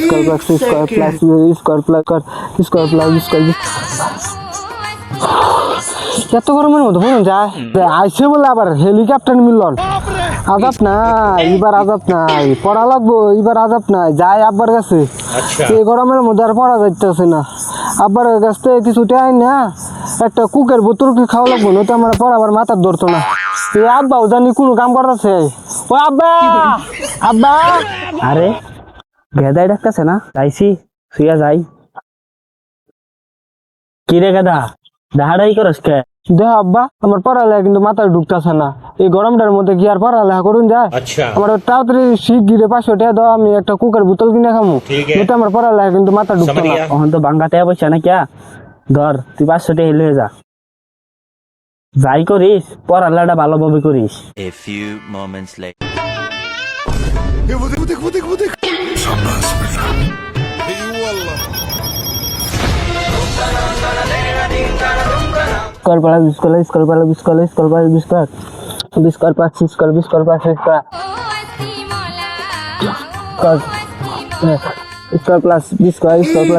Square plus square plus square plus square plus square এত গরমের মধ্যে বলুন যায় আইসে বলে আবার হেলিকপ্টার মিলন আজাব নাই এবার আজাব নাই পড়া লাগবো এবার আজাব নাই যাই আব্বার কাছে এই গরমের মধ্যে আর পড়া যাইতেছে না আব্বার কাছ থেকে কিছু টাই না একটা কুকের বোতল খাওয়া লাগবো না তো আমার পড়াবার মাথার ধরতো না এই আব্বাও জানি কোনো কাম করতেছে ও আব্বা আব্বা আরে গেদাই ডাকতেছে না যাইছি শুয়া যাই কি রে গেদা দাহাড়াই করস কে দেখ আব্বা আমার পড়ালেখা কিন্তু মাথায় ঢুকতেছে না এই গরমটার মধ্যে কি আর পড়ালেখা করুন যায় আমার তাড়াতাড়ি শীত গিরে 500 টাকা দাও আমি একটা কুকের বোতল কিনে খামু এটা আমার পড়ালেখা কিন্তু মাথা ঢুকতো না এখন তো বাঙ্গাতে বসে না কিয়া ধর তুই 500 টাকা লয়ে যা যাই করিস পড়ালেখাটা ভালোভাবে করিস A few moments later. Square plus square plus square square plus square square plus square plus square square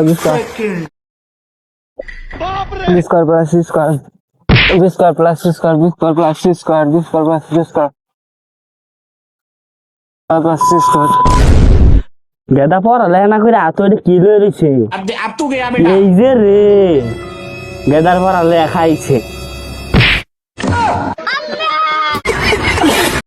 plus square plus square plus square plus square plus square গেদা পড়ালেখা না করে এত কি লয়ে রয়েছে এই যে রে গেদার পড়ালেখা খাইছে